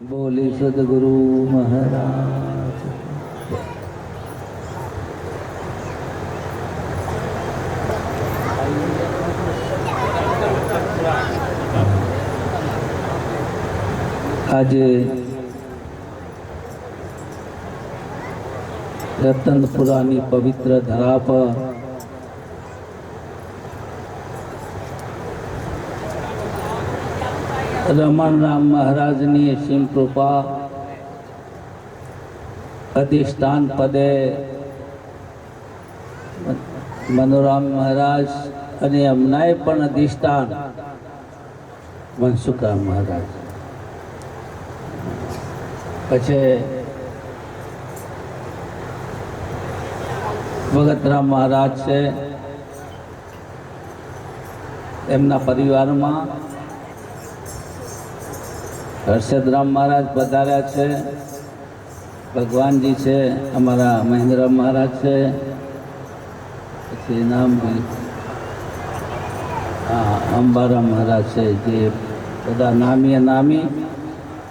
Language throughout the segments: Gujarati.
બોલે સદગુરુ મહારાજ। આજે રતનપુરાની પવિત્ર ધરા પર રમણ રામ મહારાજની અસીમ કૃપા અધિષ્ઠાન પદે મનોરામ મહારાજ અને એમનાએ પણ અધિષ્ઠાન મનસુખરામ મહારાજ, પછી ભગતરામ મહારાજ છે, એમના પરિવારમાં હર્ષદરામ મહારાજ પધાર્યા છે, ભગવાનજી છે, અમારા મહેન્દ્રરામ મહારાજ છે, પછી નામ અંબારામ મહારાજ છે, જે બધા નામી નામી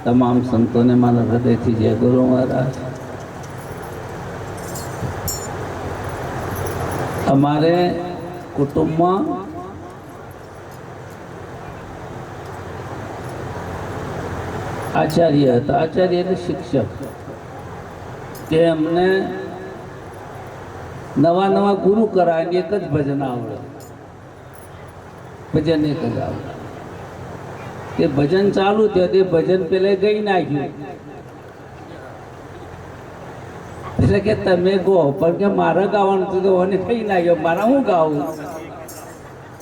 તમામ સંતોને મારા હૃદયથી જય ગુરુ મહારાજ। અમારે કુટુંબમાં આચાર્ય હતા, આચાર્ય એટલે શિક્ષક, કે અમને નવા નવા ગુરુ કરાય, એક જ ભજન આવડે, ભજન એક જ આવડે। તે ભજન ચાલુ થયું, તે ભજન પેલે ગઈ નાખ્યું, એટલે કે તમે ગો, પણ કે મારે ગાવાનું હતું તો મને કઈ નાખ્યો, મારા હું ગાવું,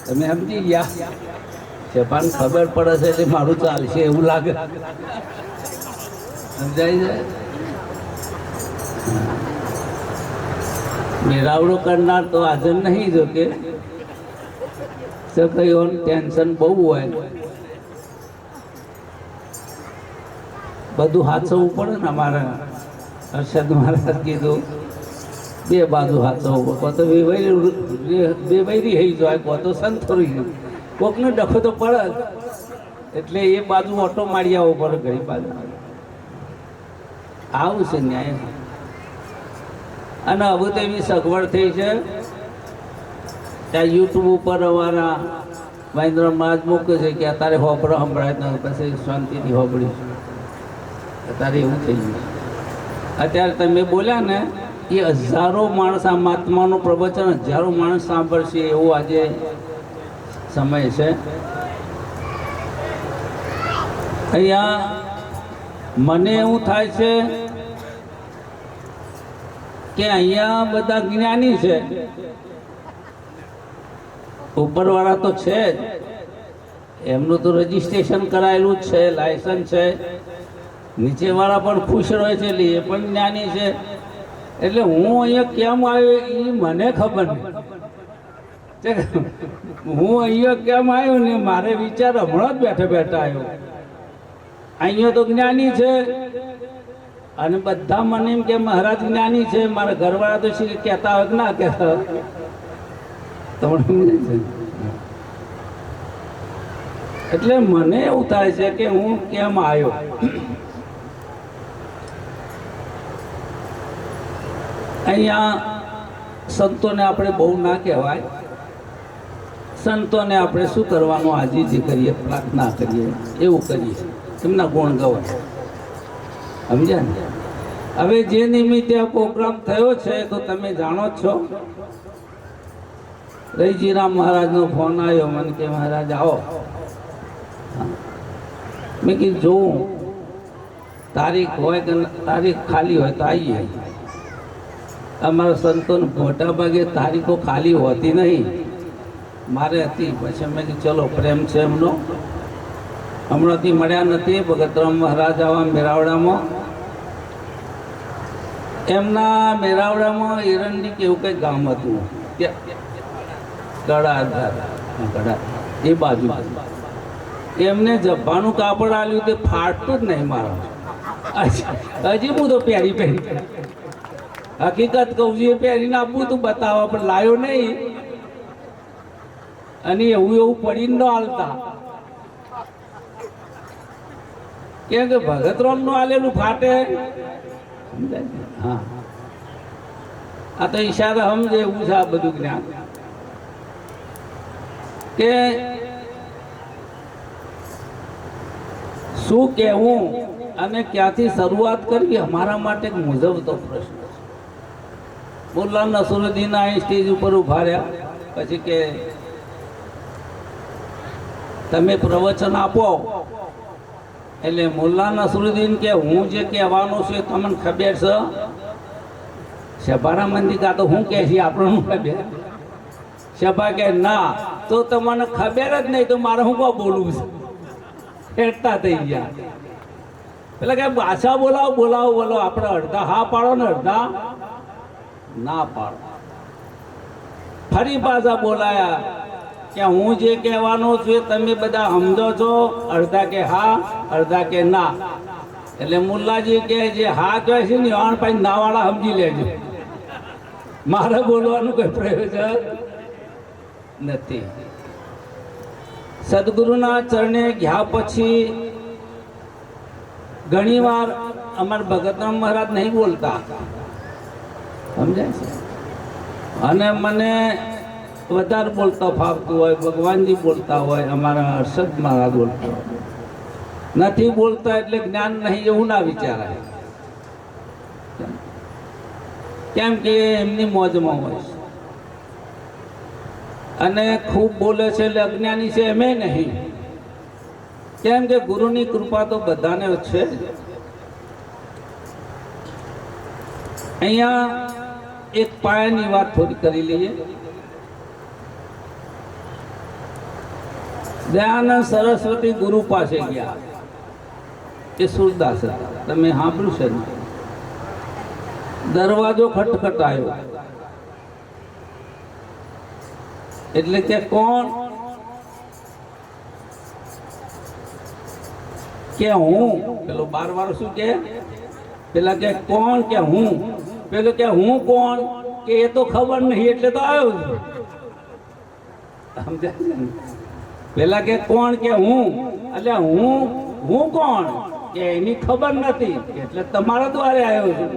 તમે સમજી ગયા છે, પણ ખબર પડે છે એટલે મારું ચાલશે એવું લાગે, સમજાય છે। મેરાવડો કરનાર તો હાજર નહીં, જો કે કયું ટેન્શન બહુ હોય, બધું હાથવું પડે ને। અમારે હર્ષદ મહારાજ કીધું બે બાજુ હાથવું, કો તો બે વૈરી થઈ જાય, કો તો સંતોરી, કોકને ડખો તો પડે, એટલે એ બાજુ ઓટો મારી આવવો પડે ઘણી બાજુ, આવું છે ન્યાય। અને હવે તો એવી સગવડ થઈ છે, ત્યાં યુટ્યુબ ઉપર અમારા મહેન્દ્ર મહારાજ મૂકે છે કે અત્યારે હોબળો સંભળાય ને પછી શાંતિથી હોબળી, અત્યારે એવું થઈ ગયું। અત્યારે તમે બોલ્યા ને એ હજારો માણસ, આ મહાત્માનું પ્રવચન હજારો માણસ સાંભળશે એવો આજે સમય છે। અહીંયા મને એવું થાય છે કે અહીંયા બધા જ્ઞાની છે, ઉપરવાળા તો છે જ, એમનું તો રજીસ્ટ્રેશન કરાયેલું જ છે, લાયસન્સ છે, નીચેવાળા પણ ખુશ રહે છે, એટલે એ પણ જ્ઞાની છે। એટલે હું અહીંયા કેમ આવ્યો એ મને ખબર નહીં, હું અહીંયા કેમ આવ્યો ને મારે વિચાર હમણાં જ બેઠા બેઠા આવ્યો। અહીંયા તો જ્ઞાની છે, અને બધા મને એમ કે મહારાજ જ્ઞાની છે, મારા ઘરવાળા તો શી કહેતા હોય કે ના કહેતા હોય, એટલે મને એવું થાય છે કે હું કેમ આવ્યો। અહીંયા સંતોને આપણે બહુ ના કહેવાય, સંતોને આપણે શું કરવાનું, આજીજી કરીએ, પ્રાર્થના કરીએ, એવું કરીએ, એમના ગુણ ગવાય, સમજ્યા ને। હવે જે નિમિત્તે આ પ્રોગ્રામ થયો છે તો તમે જાણો જ છો, રૈજીરામ મહારાજનો ફોન આવ્યો, મને કે મહારાજ આવો, મેં કીધું જોઉં તારીખ હોય કે તારીખ ખાલી હોય તો આવીએ। અમારા સંતોને મોટા ભાગે તારીખો ખાલી હોતી નહીં, મારે હતી, પછી મેં કીધું ચલો પ્રેમ છે એમનો, હમણાંથી મળ્યા નથી, ભગતરામ મહારાજ આવા મેરાવડામાં, એમના મેરાવડામાં એરંડી કેવું કંઈક ગામ હતું, ગળા એ બાજુ એમને જબ્બાનું કાપડ આલ્યું, તે ફાટતું જ નહીં મારા, હજી હું તો પહેરી હકીકત કહું છું, એ પહેરીને આપવું તું બતાવવા, પણ લાયો નહીં, અને એવું પડીને ન હાલતા। કેમ કે ભગત રામ નું આલેલું ફાટે. હા, આ તો ઈશારા સમજે એવું છે આ બધું જ્ઞાન. કે શું કહેવું અને ક્યાંથી શરૂઆત કરવી અમારા માટે મૂંઝવતો પ્રશ્ન છે. મુલ્લા નસરુદ્દીન આ સ્ટેજ ઉપર ઉભા રહ્યા, પછી કે તમે પ્રવચન આપો. એટલે મુલ્લા નસરુદ્દીન કે હું જે કહેવાનું છે તમને ખબર છે? સભાના મંદી કા તો હું કહે છે આપણને ખબર. સભા કે ના, તો તમને ખબર જ નહીં તો મારે હું કોઈ બોલવું છે. હેઠતા થઈ ગયા. પેલા કે ભાષા બોલાવો બોલાવો બોલો, આપણે અડધા હા પાડો ને અડધા ના પાડો. ફરી પાછા બોલાયા કે હું જે કહેવાનું છું તમે બધા સમજો છો? અડધા કે હા, અડધા કે ના. એટલે મુલ્લાજી કે જે હા કહે છે ને આણ પછી ના વાળા સમજી લેજો, મારે બોલવાનું કોઈ પ્રયોજન નથી. સદગુરુના ચરણે ગયા પછી ઘણીવાર અમારા ભગતરામ મહારાજ નહીં બોલતા, સમજાય છે? અને મને વધારે બોલતા ફાવતું હોય, ભગવાનજી બોલતા હોય, અમારા હર્ષદ મહારાજ બોલતા હોય. નથી બોલતા એટલે જ્ઞાન નહીં એવું ના વિચારાય. કેમ કે એમની મોજમાં હોય છે. અને ખૂબ બોલે છે એટલે અજ્ઞાની છે એમે નહીં. કેમ કે ગુરુની કૃપા તો બધાને છે. અહીંયા એક પાયાની વાત થોડી કરી લઈએ. દયાનંદ સરસ્વતી ગુરુ પાસે ગયા. એ સુરદાસ હતા, તમે સાંભળ્યું છે ને? દરવાજો ખટખટાયો એટલે કે કોણ? કે હું. પેલો 12 વાર શું કે? પેલા કે કોણ? કે હું. પેલો કે હું કોણ? કે એ તો ખબર નહીં એટલે તો આવ્યો છું. સમજાય છે ને? પેલા કે કોણ? કે હું. એટલે હું કોણ? કે એની ખબર નથી એટલે તમારા દ્વારે આવ્યો છું.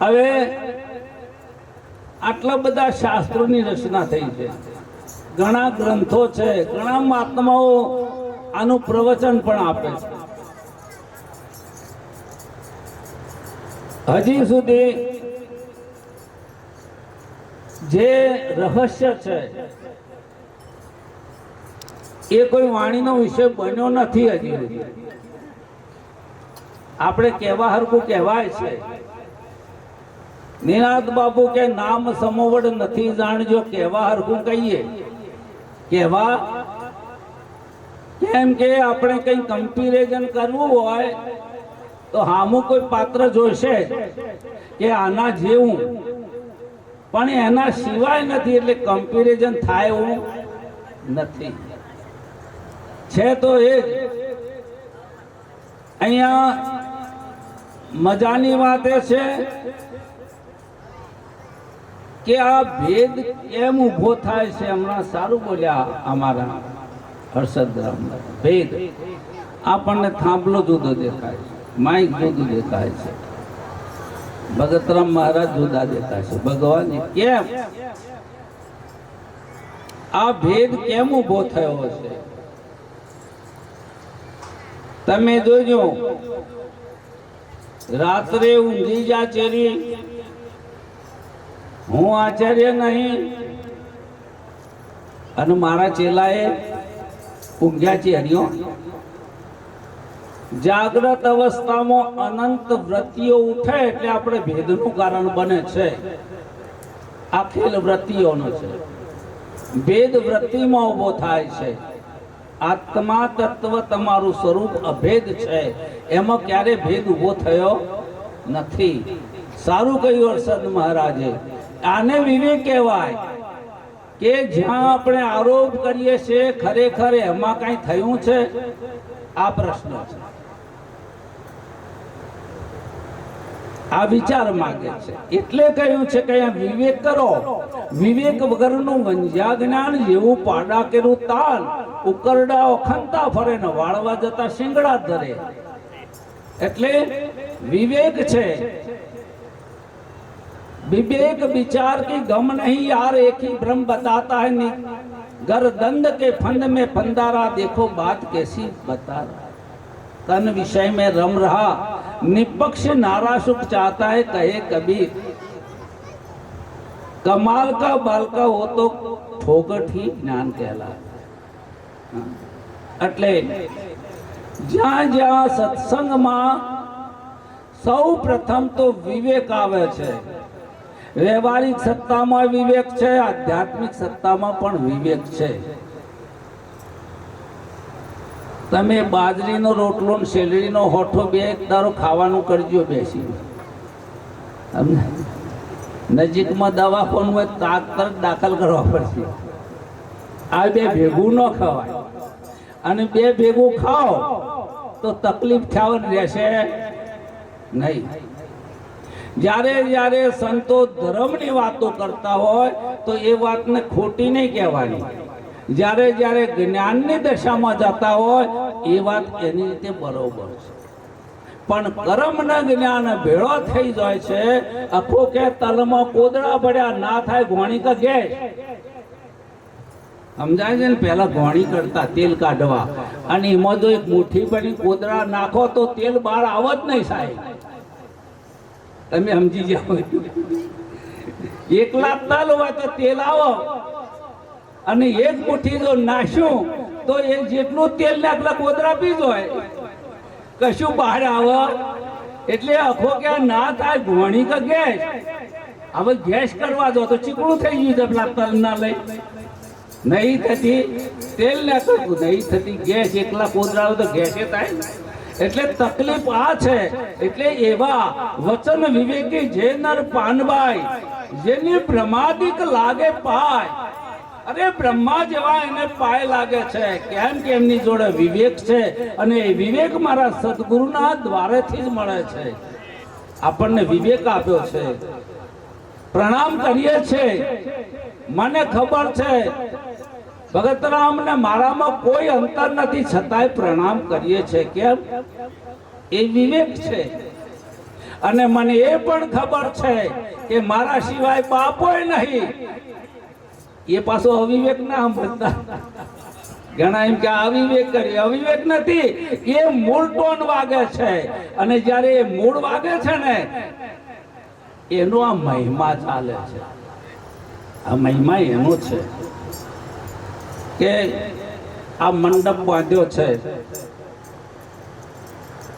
હવે આટલા બધા શાસ્ત્રોની રચના થઈ છે, ઘણા ગ્રંથો છે, ઘણા મહાત્માઓ આનું પ્રવચન પણ આપે છે. હજી સુધી જે રહસ્ય છે એ કોઈ વાણીનો વિષય બન્યો નથી હજી સુધી. આપણે કહેવા હરખું કહેવાય છે, નિનાદ બાપુ કે નામ સમોવડ નથી જાણજો, કહેવા હરખું કહીએ. કહેવા કેમ કે આપણે કઈ કમ્પેરિઝન કરવું હોય તો હામું કોઈ પાત્ર જોઈશે કે આના જેવું, પણ એના સિવાય નથી એટલે કમ્પેરિઝન થાય એવું નથી. છે તો એ જ. અહીંયા મજાની વાત એ છે કે આ ભેદ કેમ ઊભો થાય છે. હમણાં સારું બોલ્યા અમારા હર્ષદરામ. ભેદ આપણને થાંભલો જુદો દેખાય છે, માઇક જુદું દેખાય છે, ભગતરામ મહારાજ જુદા દેખાય છે, ભગવાન કેમ? આ ભેદ કેમ ઊભો થયો છે? તમે જોજો, રાત્રે ઊંઘી જા ચેરી, હું આચાર્ય નહીં અને મારા ચેલાએ ઊંઘ્યા ચેરીઓ. જાગ્રત અવસ્થામાં અનંત વૃત્તિઓ ઉઠે એટલે આપણે ભેદનું કારણ બને છે. આ ખેલ વૃત્તિઓનો છે. ભેદ વૃત્તિમાં ઉભો થાય છે. આત્મા તત્વ તમારું સ્વરૂપ અભેદ છે, એમાં ક્યારે ભેદ ઉભો થયો નથી. સારું કહ્યું હર્ષદ મહારાજે. આને વિવેક કહેવાય કે જ્યાં આપણે આરોપ કરીએ છીએ ખરેખર એમાં કઈ થયું છે? આ પ્રશ્ન છે. આ વિચાર માગે છે. એટલે કહ્યું છે કે અહીંયા વિવેક કરો. વિવેક વગરનું વંજ્યા જ્ઞાન જેવું પાડા કેરું તાલ, ઉકરડા અખંતા ફરે ને વાળવા જતા શિંગડા ધરે. એટલે વિવેક છે. विवेक विचार की गम नहीं यार, एक ही ब्रह्म बताता है नहीं गर्दंड के फंद में फंदारा, देखो बात कैसी बता रहा. तन विषय में रम रहा निपक्ष नारा सुख चाहता है, कहे कबीर कमाल का बाल का हो तो ठोकट ही ज्ञान कहला. એટલે જ્યાં જ્યાં સત્સંગમાં સૌ પ્રથમ તો વિવેક આવે છે. વ્યવહારિક સત્તામાં વિવેક છે, આધ્યાત્મિક સત્તામાં પણ વિવેક છે. તમે બાજરીનો રોટલો ને શેરડીનો હોઠો બે દારો ખાવાનું કરજો બેસી. નજીકમાં દવાખાનું હોય તાત્કાલિક દાખલ કરવા પડશે. આ બે ભેગું ન ખવાય, અને બે ભેગું ખાઓ તો તકલીફ થવાની રહેશે નહીં. જ્યારે જ્યારે સંતો ધર્મની વાતો કરતા હોય તો એ વાતને ખોટી નહીં કહેવાની. જ્યારે જ્યારે જ્ઞાનની દશામાં જતા હોય એ વાત એની રીતે બરોબર છે. પણ કર્મના જ્ઞાન ભેળો થઈ જાય છે. આખો કે તલમાં કોદળા પડ્યા ના થાય ઘોણી કા ગેસ. સમજાય છે ને? પહેલા ઘોણી કરતા તેલ કાઢવા, અને એમાં જો એક મુઠ્ઠી બની કોદળા નાખો તો તેલ બહાર આવત નહીં સાહેબ. તમે સમજી જાઓ. એકલા તલ હોય તો તેલ આવો, અને એક મુઠ્ઠી જો નાખ્યું તો એ જેટલું તેલ ને આટલા કોદરા પી જાય, કશું બહાર આવે. એટલે આખો કે ના થાય ઘોણી કે ગેસ. હવે ગેસ કરવા દો તો ચીકણું થઈ ગયું. જબલા તલ ના લઈ નહીં થતી, તેલ ને નહીં થતી ગેસ. એકલા કોદરા તો ગેસે થાય. એટલે તકલીફ આ છે. એટલે એવા વચન વિવેકી જે નર પાનબાઈ, જેની બ્રહ્માદિક લાગે પાય. અરે બ્રહ્મા જેવા એને પાય લાગે છે. કેમ કે એમની જોડે વિવેક છે, અને એ વિવેક મારા સદગુરુના દ્વારેથી જ મળે છે. આપણને વિવેક આપ્યો છે. પ્રણામ કરીએ છે. મને ખબર છે ભગતરામ ને મારામાં કોઈ અંતર નથી, છતાંય પ્રણામ કરીએ છે. કેમ? એ વિવેક છે. અને મને એ પણ ખબર છે કે મારા સિવાય બાપોય નહીં. એ પાછો અવિવેક ના સમજતા. ઘણા એમ કે અવિવેક કરી. અવિવેક નથી, એ મૂળ ટોન વાગે છે. અને જ્યારે એ મૂળ વાગે છે ને, એનો આ મહિમા ચાલે છે. આ મહિમા એનો છે કે આ મંડપ બાંધ્યો છે,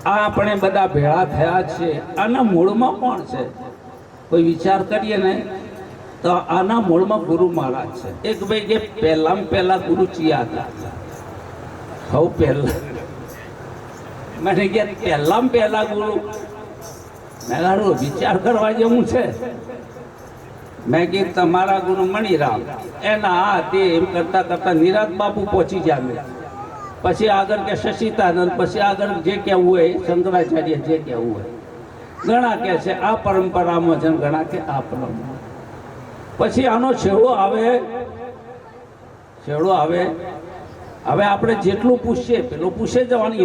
આ આપણે બધા ભેળા થયા છીએ. આના મૂળમાં કોણ છે? કોઈ વિચાર કરીએ ને તો આના મૂળમાં ગુરુ મહારાજ છે. એક ભાઈ કે પહેલા ગુરુ ચિયા હતા. હવ પહેલા મને કે પહેલા ગુરુ. મેં કહ્યું વિચાર કરવા જેવું છે. મેં કીધું તમારા ગુરુ મણિરામ. એના હા તે એમ કરતા કરતા નિરાત બાપુ પહોંચી જાય. પછી આગળ કે શશિતાનંદ, પછી આગળ જે કહેવું હોય શંકરાચાર્ય જે કહેવું હોય. ઘણા કે છે આ પરંપરામાં છે, ઘણા કે આ પરંપરા. પછી આનો છેડો આવે. હવે આપણે જેટલું પૂછીએ પેલું પૂછે જવાનું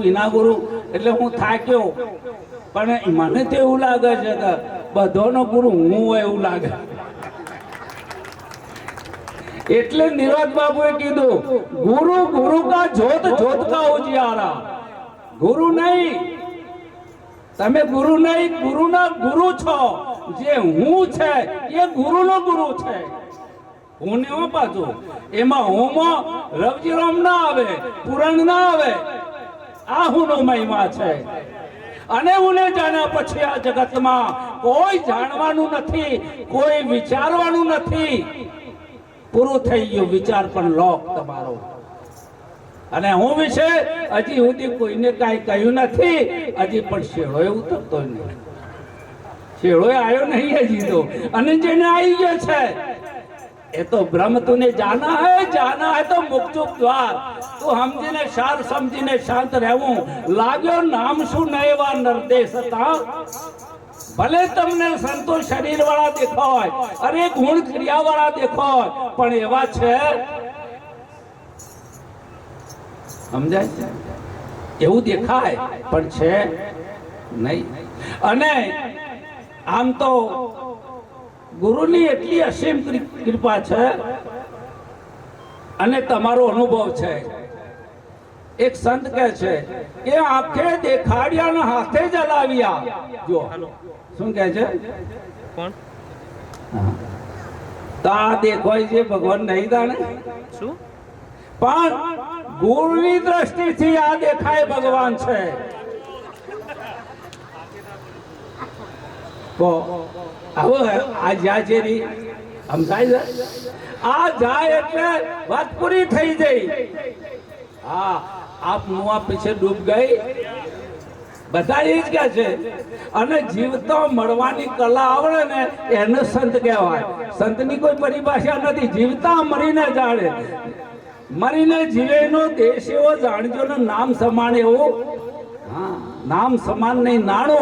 ઇના ગુરુ. એટલે હું થાક્યો. પણ મને તો એવું લાગે છે કે બધાનો ગુરુ હું હોય એવું લાગે. એટલે નિરાત બાબુએ કીધું ગુરુ કા જોત કા ઉજિયારા. ગુરુ નહીં, તમે ગુરુ નહીં, ગુરુના ગુરુ છો. જે હું છે એ ગુરુનો ગુરુ છે. હું ને હું પાછું એમાં હુંમાં રવજીરામ ના આવે, પુરાણ ના આવે. આ હુંનો મહિમા છે. અને હું જાણ્યા પછી આ જગતમાં કોઈ જાણવાનું નથી, કોઈ વિચારવાનું નથી. પૂરું થઈ ગયું. વિચાર પણ લોક તમારો. અને હું વિશે હજી સુધી કોઈને કાંઈ કહ્યું નથી. હજી પણ શેડો એવું થતો નહીં. શેડો આવ્યો નહીં હજી તો. અને જેને આવી ગયો છે એ તો બ્રહ્મ તુને જાના હે તો મુક્ત દ્વાર. તું સમજીને સાર સમજીને શાંત રહેવું. લાગ્યો નામ શું નએવા નરદેશ હતા. ભલે તમને સંતો શરીર વાળા દેખાય, અરે ગુણ ક્રિયા વાળા દેખાય, પણ એવા છે સમજાય? એવું દેખાય પણ છે નહીં. અને આમ તો ગુરુની એટલી અસીમ કૃપા છે અને તમારો અનુભવ છે. એક સંત કહે છે કે આંખે દેખાડ્યા ને હાથે જલાવ્યા. જો શું કહે છે? કોણ? તો આ દેખાય છે ભગવાન નહીં જાણે શું, પણ ગુરુની દ્રષ્ટિથી આ દેખાય ભગવાન છે. હવે આ જ્યાં છે સમજાય છે? આ જાય એટલે વાત પૂરી થઈ ગઈ. હા, આપ મુઆ પીછે ડૂબ ગઈ, બધા એ જ કહે છે. અને જીવતો મળવાની કલા આવડે ને એને સંત કહેવાય. સંતની કોઈ પરિભાષા નથી. જીવતા મરીને જાણે, મરીને જીવેનો દેશ એવો જાણજો ને નામ સમાન એવો. હા, નામ સમાન નહીં નાણો.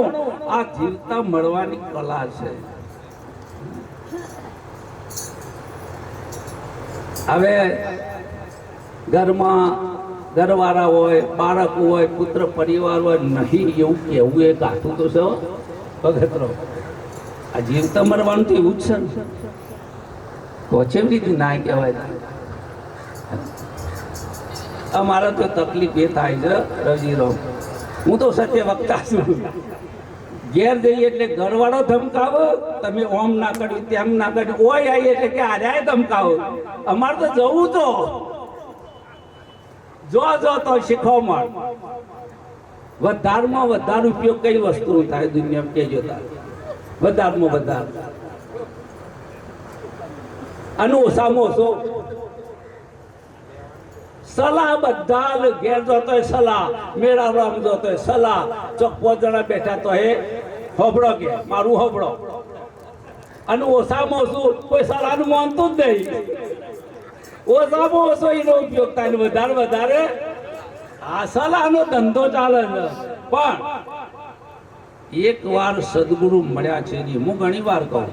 આ જીવતા મળવાની કલા છે. હવે ઘરમાં ઘરવાળા હોય, બાળક હોય, પુત્ર પરિવાર હોય, નહીં એવું કેવું એ કાઠું તો છે ભગતરો. આ જીવતા મરવાનું તો એવું જ છે ને. પહોંચે રીતે ના કહેવાય. અમારે તો તકલીફ એ થાય છે રવજીરામ, હું તો સત્ય વક્તા છું. ઘેર જઈએ એટલે ઘરવાળો ધમકાવો, તમે ઓમ ના કર્યું તેમ ના કર્યું, ઓય આવી એટલે કે આર્યાય ધમકાવો. અમારે તો જવું તો જો તો શીખવા મળે. વધારમાં વધારે ઉપયોગ કઈ વસ્તુ થાય દુનિયામાં કેજો તાર? વધારમાં વધારે અને ઓછામાં ઓછો સલાહ. બધા ઘેર જતો સલાહ, મેળા રામ જતો સલાહ. ચોક 5 જણા બેઠા તો એ હોબળો કે મારું હોબળો. અને ઓછામાં ઓછું કોઈ સલાહનું માનતું જ નહીં. ઓછામાં ઓછો એનો ઉપયોગ થાય ને વધારે વધારે આ સલાહનો ધંધો ચાલે છે. પણ એક વાર સદગુરુ મળ્યા છે. હું ઘણી વાર કહું,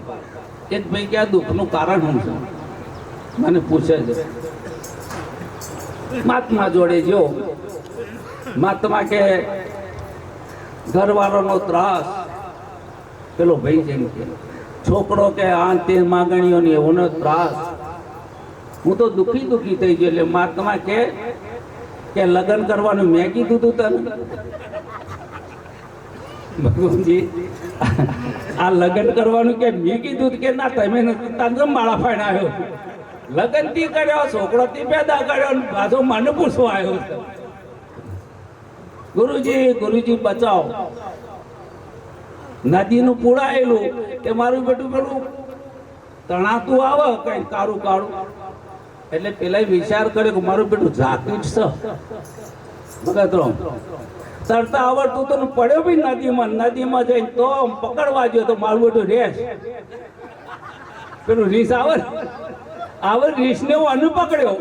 એક ભાઈ કે આ દુઃખનું કારણ શું છે મને પૂછે છે. મહાત્મા જોડે જો મહાત્મા કે ઘરવાળાનો ત્રાસ, પેલો ભાઈ જેમ કે છોકરો કે આ તે માગણીઓની એવોનો ત્રાસ. હું તો દુઃખી થઈ ગયો. એટલે મહાત્મા કે લગ્ન કરવાનું મેં કીધું તું તને? ભગવાનજી આ લગ્ન કરવાનું કે મેં કીધું કે ના તમે તને માળા ફાઈન આવ્યો. લગ્ન થી કર્યો, છોકરો થી પેદા કર્યો, પાછો મને પૂછવા આવ્યો. ગુરુજી બચાવો. નદીનું પુરાયેલું કે મારું બેટું પેલું તણાતું આવે કઈ કાળું કાળું, એટલે પેલા વિચાર કર્યો કે મારું બેટું ઝાકીટ છે. ભગતરામ તરતા આવડતું તો પડ્યો બી નદીમાં જઈને તો પકડવા ગયો તો મારું બેટું રેસ. પેલું રીસ આવે રીસ ને હું અનુ પકડ્યો.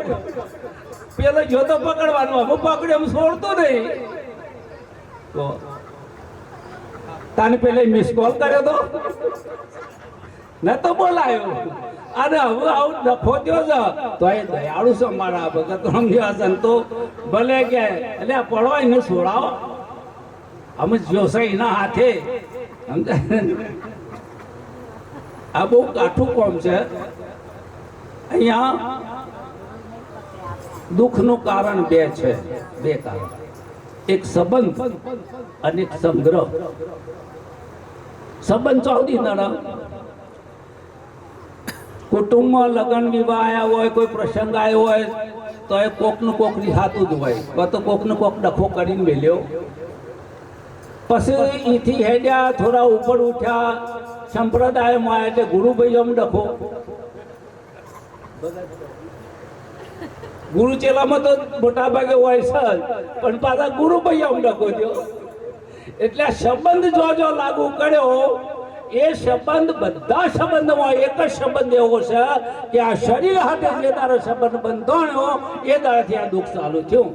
પેલો જોતો પકડવાનું, અમે પકડ્યો એમ છોડતો નહીં. તો તાને પેલા મિસ કોલ કર્યો તો ન તો બોલાયો. અને હવે આવું ડફો થયો છે તો એ દયાળુ છે મારા ભગતરામ જેવા સંતો. ભલે કે એટલે પડવા એને છોડાવો, અમે જોશે એના હાથે. સમજાય? આ બહુ કાઠું કામ છે. અહીંયા દુઃખનું કારણ બે છે, બે કારણ. એક સંબંધ અને એક સંગ્રહ. સંબંધ ચોથી નળ કુટુંબમાં લગ્ન વિવાહ આવ્યા હોય, કોઈ પ્રસંગ આવ્યો હોય તો એ કોકનું કોક રિહાતું જ હોય, તો કોકનું કોક ડખો કરીને મેલ્યો. પછી અહીંથી હેડ્યા, થોડા ઉપર ઉઠ્યા, સંપ્રદાયમાં આવ્યા એટલે ગુરુભાઈ આમ ડખો. ગુરુ ચેલામાં તો મોટા ભાગે હોય છે, પણ પાછા ગુરુભાઈ આમ ડખો થયો. એટલે આ સંબંધ જો લાગુ કર્યો, એ સંબંધ બધા સંબંધમાં એક જ સંબંધ એવો છે કે આ શરીર હાથે જે તારો સંબંધ બંધાણ્યો એ દાડાથી આ દુઃખ ચાલુ થયું.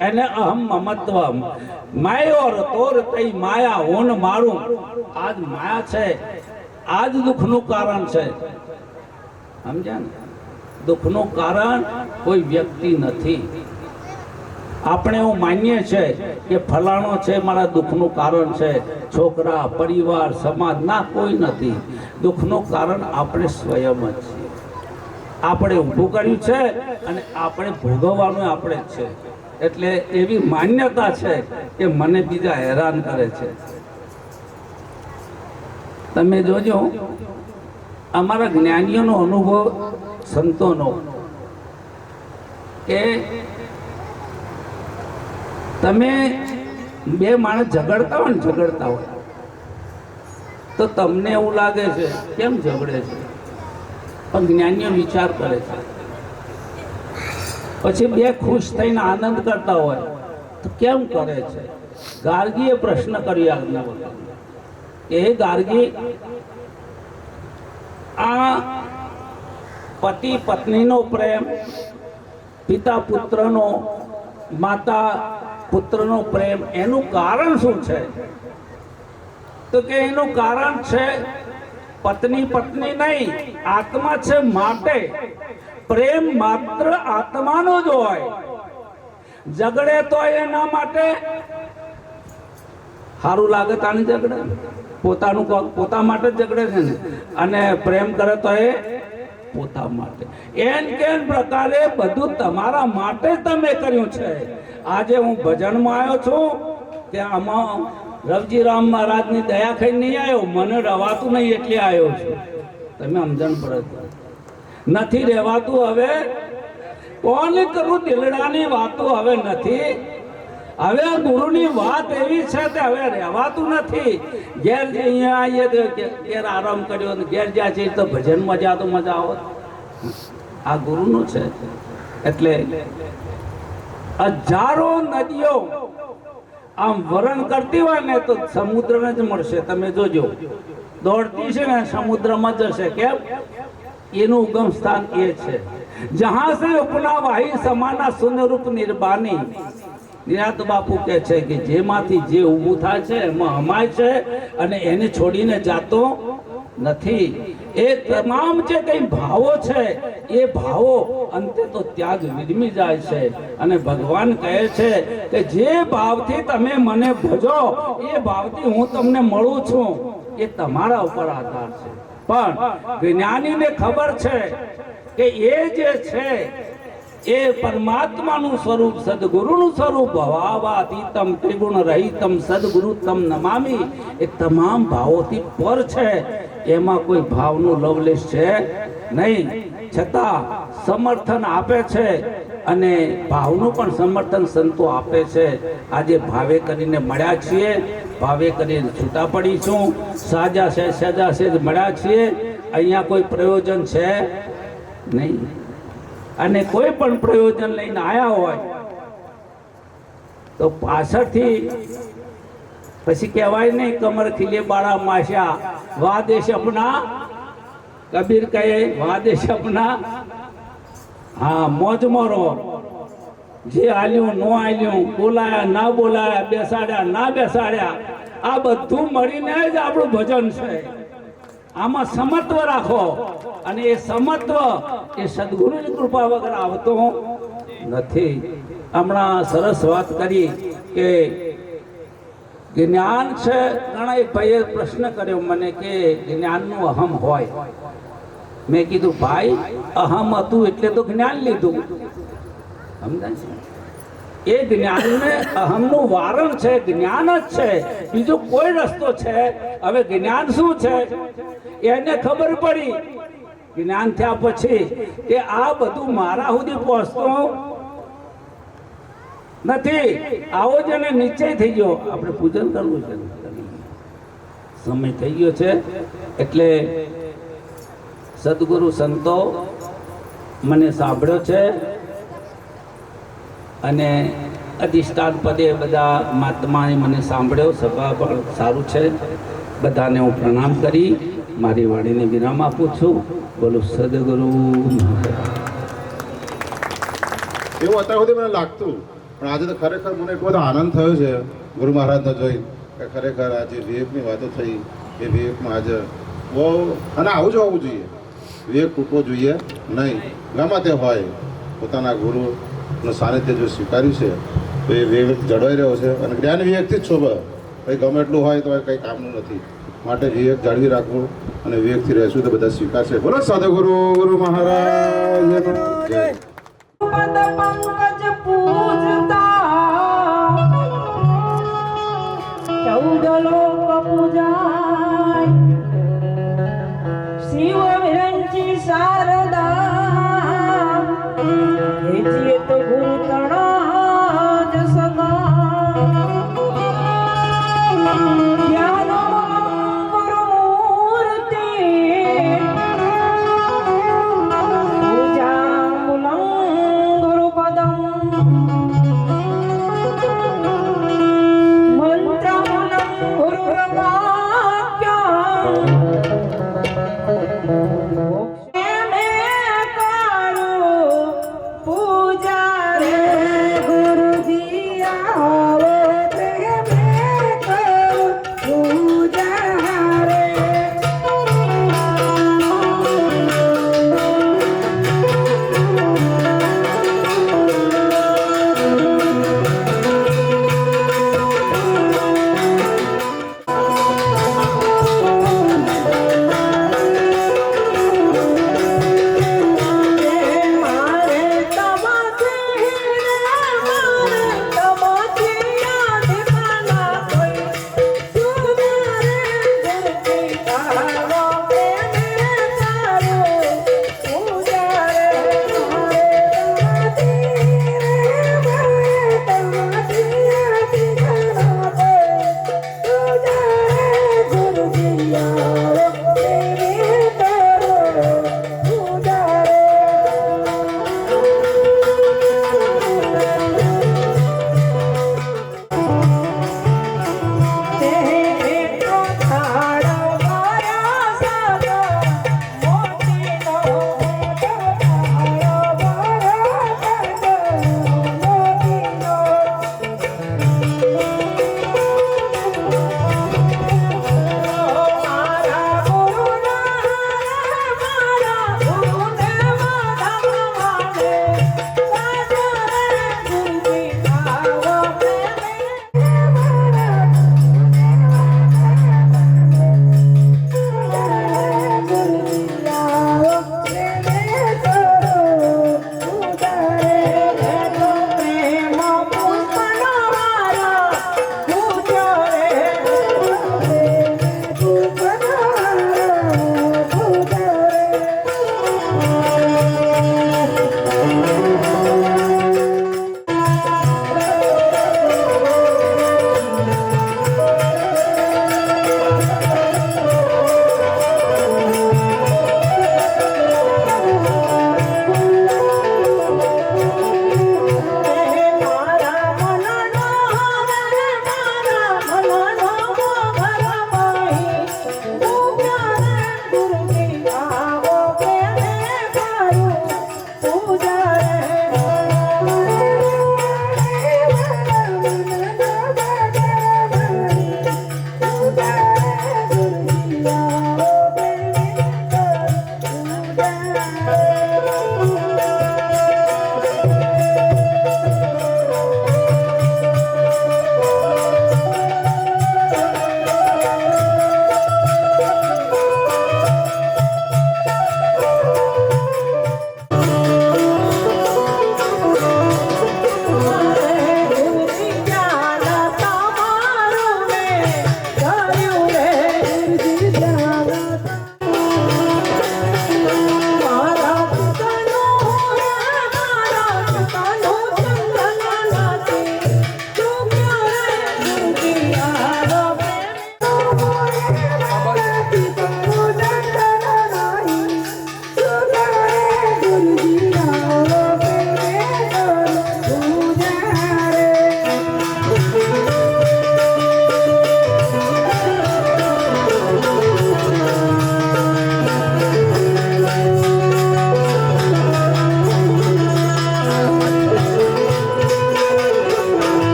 એને અહમ મમત્વમ માયોર તોર તઈ માયા હોન મારું. આજ માયા છે, આજ દુઃખનું કારણ છે. સમજ્યા ને? દુઃખનું કારણ કોઈ વ્યક્તિ નથી. આપણે એવું માનીએ છીએ કે ફલાણો છે મારા દુઃખનું કારણ છે, છોકરા, પરિવાર, સમાજ. ના, કોઈ નથી. દુઃખનું કારણ આપણે સ્વયં જ છીએ. આપણે ઊભું કર્યું છે અને આપણે ભોગવવાનું આપણે જ છે. એટલે એવી માન્યતા છે કે મને બીજા હેરાન કરે છે. તમે જોજો, અમારા જ્ઞાનીઓનો અનુભવ, સંતોનો, કે તમે બે માણસ ઝઘડતા હોય તો તમને એવું લાગે છે કેમ ઝઘડે છે, પણ જ્ઞાનીઓ વિચાર કરે છે. પછી બે ખુશ થઈને આનંદ કરતા હોય તો કેમ કરે છે? ગાર્ગીએ પ્રશ્ન કર્યો આજ્ઞા કે હે ગાર્ગી, આ પતિ પત્નીનો પ્રેમ, પિતા પુત્રનો, માતા પુત્રનો પ્રેમ, એનું કારણ શું છે? તો કે એનું કારણ છે પત્ની નહીં, આત્મા છે. માટે પ્રેમ માત્ર આત્માનો જ હોય. ઝઘડે તો એના માટે સારું લાગે તાને ઝઘડે, પોતાનું પોતા માટે જ ઝઘડે છે ને. અને પ્રેમ કરે તો એ પોતા માટે. એન કેન પ્રકારે બધું તમારા માટે જ તમે કર્યું છે. આજે હું ભજનમાં આવ્યો છું કે આમાં રવજીરામ મહારાજની દયા ખાઈ નહીં આવ્યો, મને રવાતું નહીં એટલે આવ્યો છું. તમે સમજણ પડે નથી રહેવાતું. હવે કોને કરું? દિલડાની વાતો હવે નથી. હવે આ ગુરુની વાત એવી છે કે હવે રહેવાતું નથી. ઘેર અહીંયા આવીએ તો ઘેર આરામ કર્યો, ઘેર જ્યાં છે તો ભજન મજા તો મજા આવત. આ ગુરુનું છે. એટલે હજારો નદીઓ આમ વરણ કરતી હોય ને તો સમુદ્રને જ મળશે. તમે જોજો, દોડતી છે ને સમુદ્રમાં જશે. કેમ? એનું ઉગમ સ્થાન એ છે. જહાં સે ઉપના વાહી સમાના સુનરૂપ નિર્બાની. નિરાત બાપુ કહે છે કે જેમાંથી જે ઊભું થાય છે એમાં હમાય છે અને એને છોડીને જાતો નથી. એ તમામ જે કઈ ભાવો છે એ ભાવો અંતે તો ત્યાગ વિરમી જાય છે. અને ભગવાન કહે છે કે જે ભાવથી તમે મને ભજો એ ભાવથી હું તમને મળું છું. એ તમારા ઉપર આધાર છે. પણ જ્ઞાનીને ખબર છે કે એ જે છે એ પરમાત્માનું સ્વરૂપ, સદગુરુનું સ્વરૂપ. ભવાતીતમ ત્રિગુણ રહિતમ સદગુરુ તમ નમામી. એ તમામ ભાવોથી પર છે. એમાં કોઈ ભાવનું લવલેશ છે નહીં. છતાં સમર્થન આપે છે અને ભાવનું પણ સમર્થન સંતો આપે છે. આજે ભાવે કરીને મળ્યા છીએ, ભાવે કરીને છૂટા પડીશું. સાજા છે, સજા છે મળ્યા છીએ. અહીંયા કોઈ પ્રયોજન છે નહીં. અને કોઈ પણ પ્રયોજન લઈને આવ્યા હોય તો પાછળથી પછી કહેવાય નહીં કમર ખીલે બાળા માશા, વા દેશ અપના. કબીર કહે વા દેશ અપના. હા, મોજ મોરો. જે આલ્યું નો આલ્યું, બોલાયા ના બોલાયા, બેસાડ્યા ના બેસાડ્યા, આ બધું મળીને જ આપણું ભજન છે. આમાં સમત્વ રાખો. અને એ સમત્વ એ સદગુરુની કૃપા વગર આવતો નથી. હમણાં સરસ વાત કરી કે જ્ઞાન છે. ઘણા ભાઈએ પ્રશ્ન કર્યો મને કે જ્ઞાનનું અહમ હોય. મેં કીધું ભાઈ, અહમ હતું એટલે તો જ્ઞાન લીધું. સમજાય છે? એ જ્ઞાનને અહમનું વારણ છે, જ્ઞાન જ છે. બીજો કોઈ રસ્તો છે? હવે જ્ઞાન શું છે એને ખબર પડી જ્ઞાન થયા પછી કે આ બધું મારા સુધી પહોંચતું નથી. આવો જ એને નિશ્ચય થઈ ગયો. આપણે પૂજન કરવું છે. સમય થઈ ગયો છે. એટલે સદગુરુ સંતો મને સાંભળ્યો છે અને અધિષ્ઠાન પદે બધા મહાત્માએ મને સાંભળ્યો. સભા પણ સારું છે. બધાને હું પ્રણામ કરી મારી વાણીને વિરામ આપું છું. બોલો સદગુરુ. એવું અત્યાર સુધી મને લાગતું પણ આજે તો ખરેખર મને એટલો બધો આનંદ થયો છે ગુરુ મહારાજને જોઈ કે ખરેખર આજે વિવેકની વાતો થઈ એ વિવેકમાં આજે બહુ અને આવું જ હોવું જોઈએ. વિવેક તૂટવો જોઈએ નહીં. ગમે તે હોય પોતાના ગુરુનું સાનિધ્ય જો સ્વીકાર્યું છે તો એ વિવેક જળવાઈ રહ્યો છે અને જ્ઞાન વિવેકથી જ શોભે. કંઈ ગમે એટલું હોય તો કંઈ કામનું નથી. માટે વિવેક જાળવી રાખવું અને વિવેકથી રહેશું તો બધા સ્વીકારશે. બોલો સાધુ ગુરુ મહારાજ જય. પદ પંકજ પૂજતા 14 લોક પૂજાય શિવ વિરંચી શારદા હેજીએ તો ગુરુ તણા જ સગા જ્ઞાન ગુરુ મૂર્તિ પૂજા મૂલં ગુરુપદં મંત્ર મૂલં ગુરુ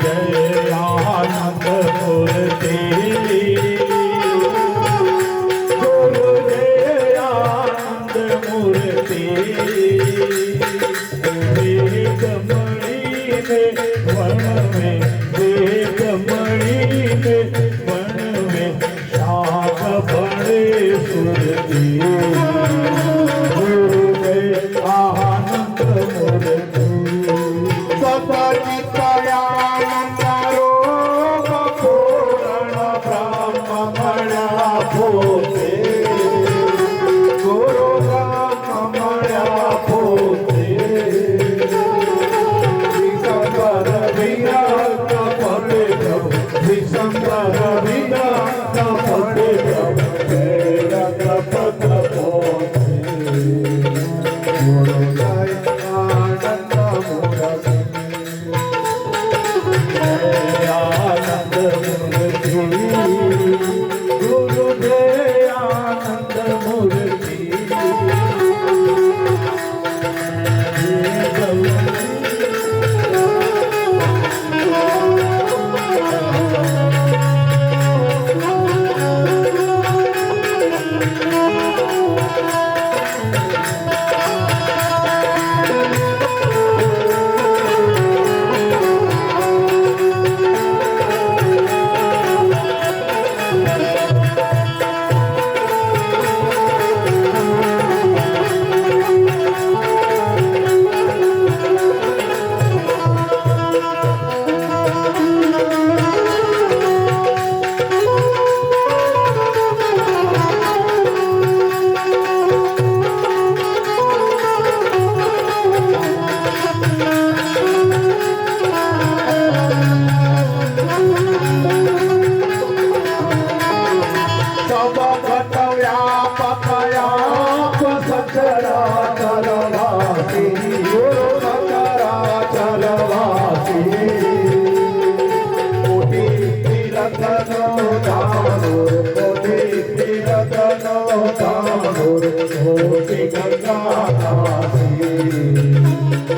जय आनंद मूर्ति गुरु जय आनंद मूर्ति वेदमणि में वन में वेदमणि में वन में शाख बड़े सुरती गुरु जय आनंद मूर्ति सपति कयानंद रोग पूर्ण ब्रह्म मणा भूते गुरु ब्रह्म मणा भूते विशंकर विराट पटे विशंकर विराट पटे पद पोते गुरु जय आनंद मूर्ति जय आनंद मूर्ति गुरु जय आनंद मूर्ति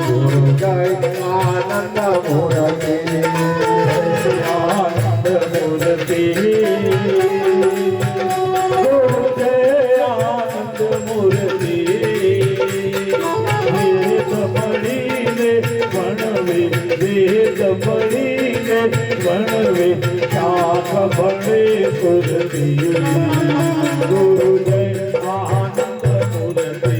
गुरु जय आनंद मूर्ति आनंद मूर्ति गुरु जय आनंद मूर्ति वेद मणि में बनवे वेद मणि में बनवे शाख बड़े सुरती गुरु जय आनंद मूर्ति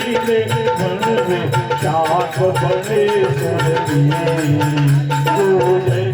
आनंद शाख बड़े सुरती गुरु जय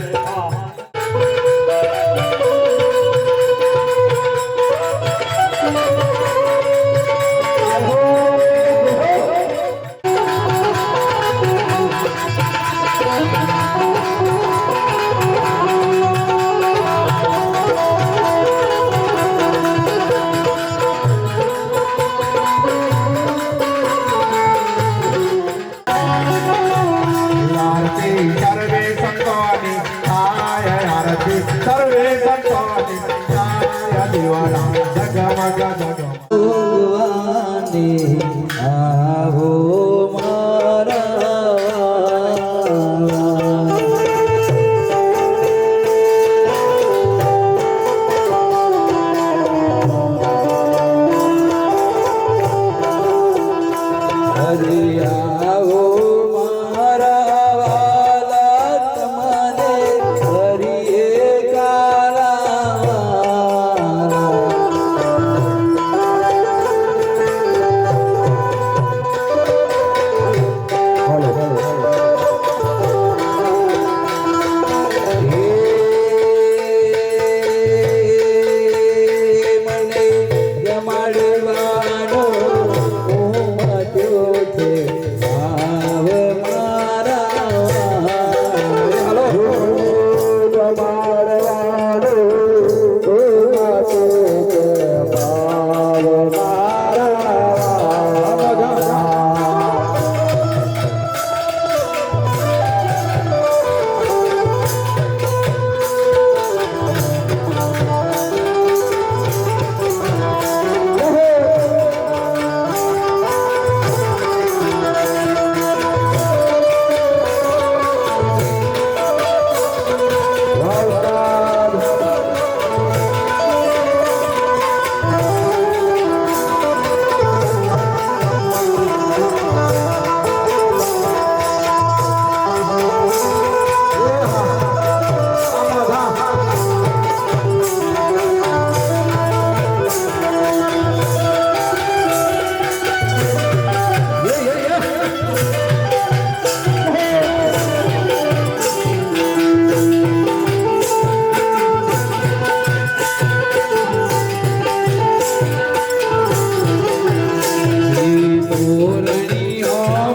सर्वे संतानि आय दीवाना जगमग जगमग ભગવાને આવો મારા હરે આવો મારા વાલા તમને હરિએ કાળા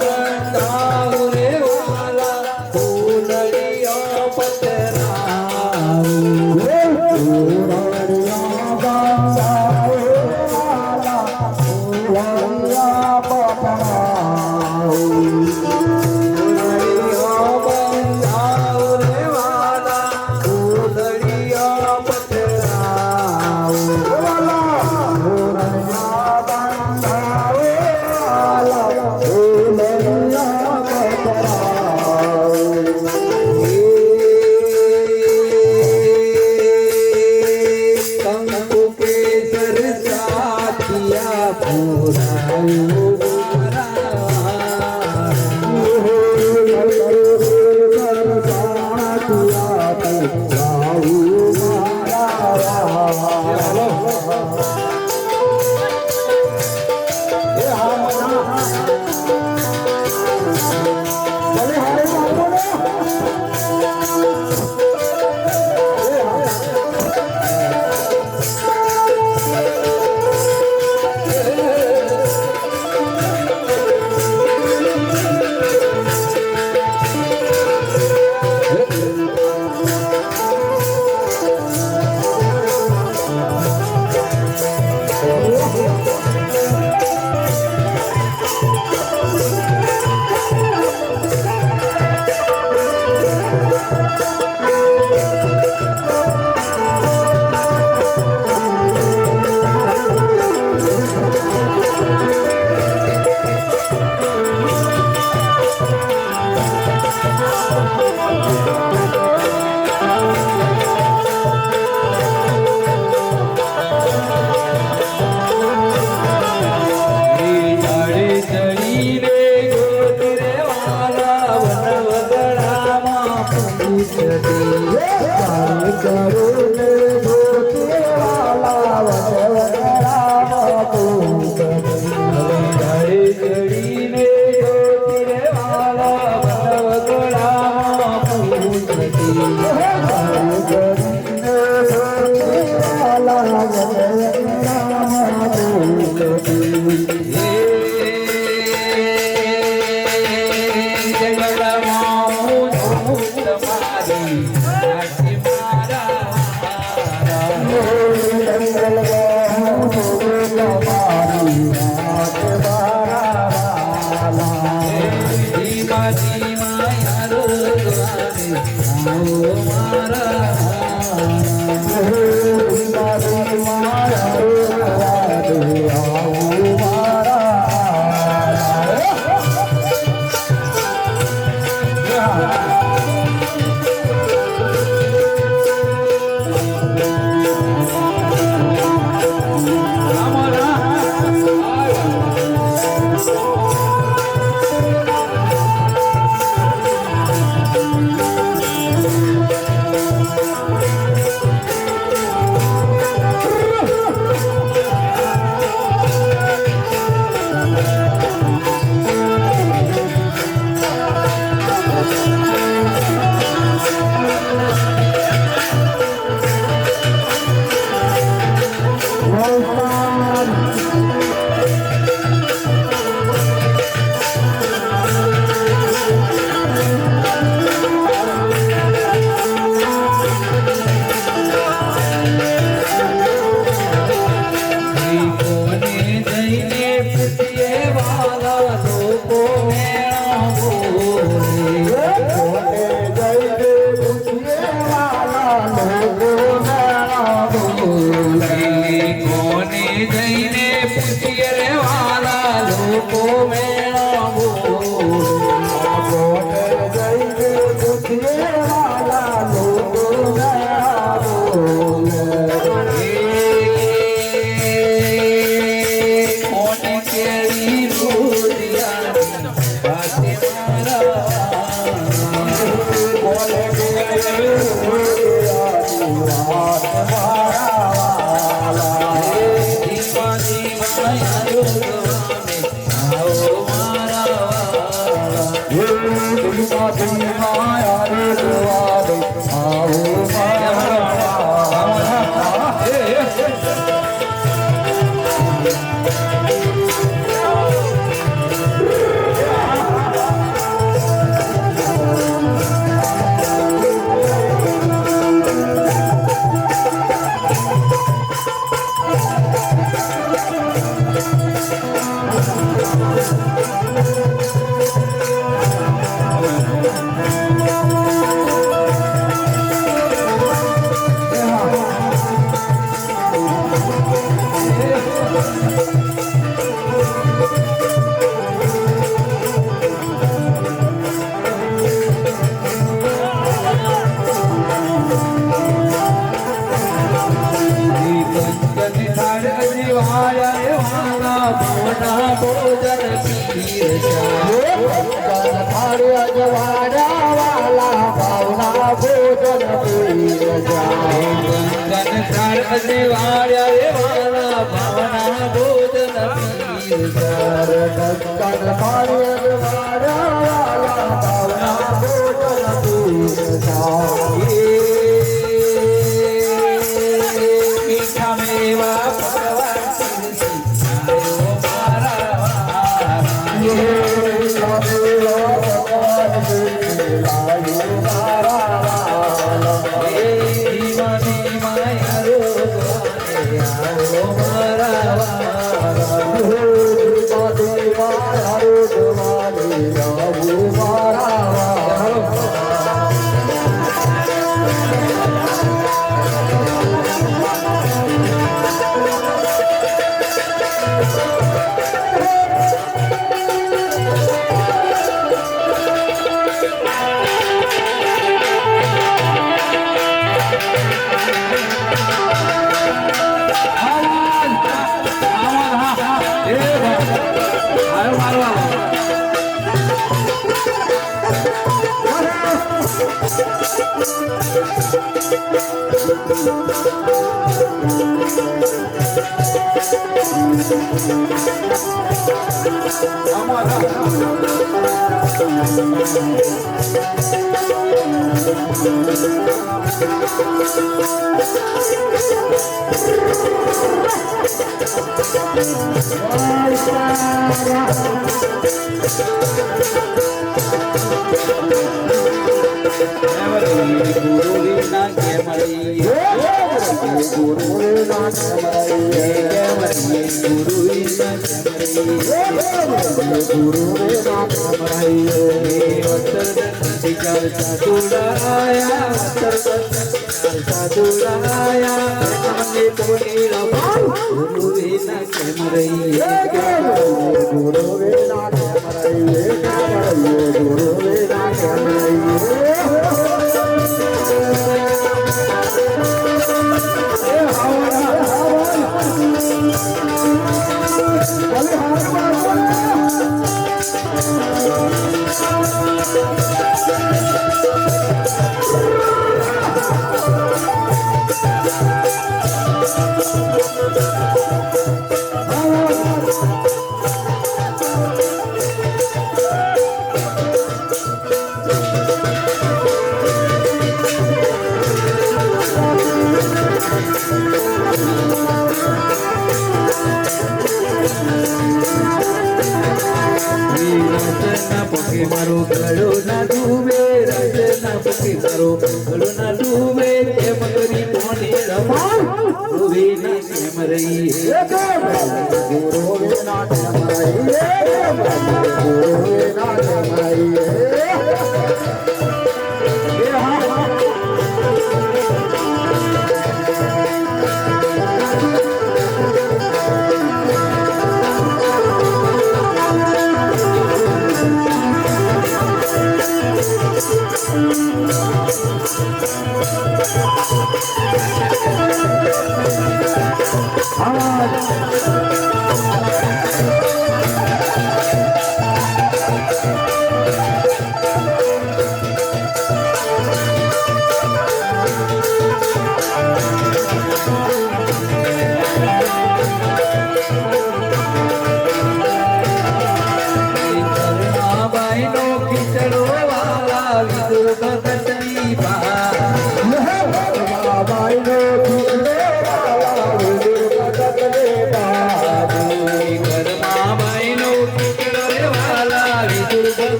બંધાવ રે વાલા ફૂલડિયા પતરાવ બંધાવ રે વાલા ફૂલડિયા પતરાવ કંકુ કેસર સાથિયા પુરાવું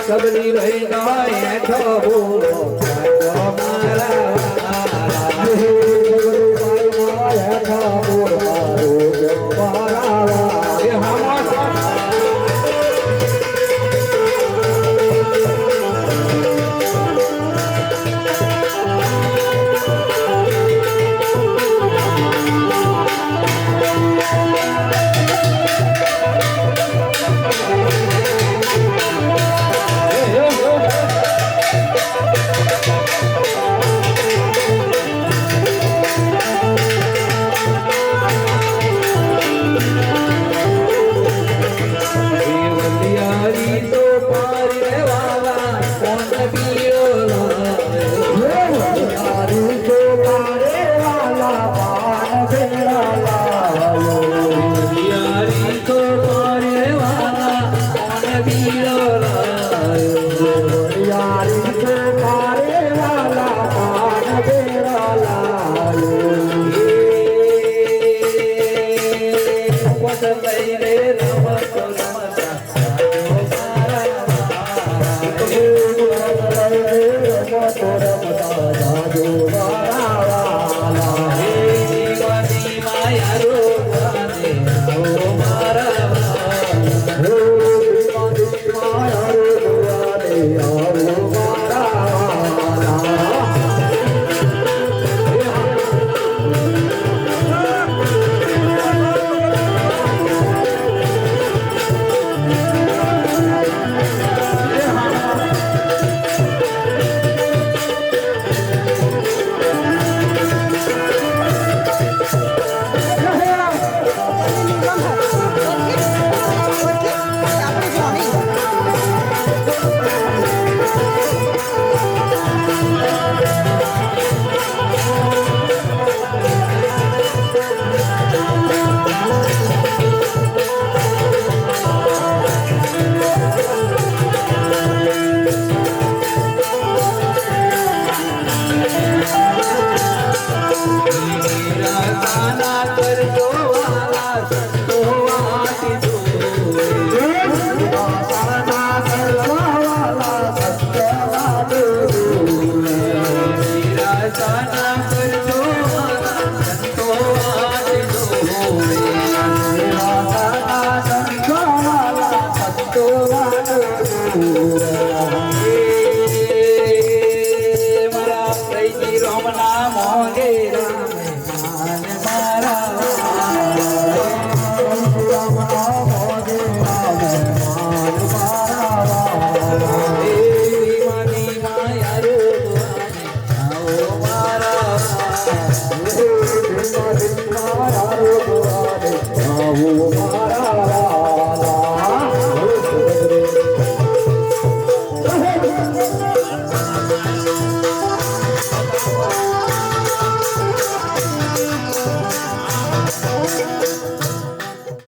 सबरी बहनो બોલો સાચો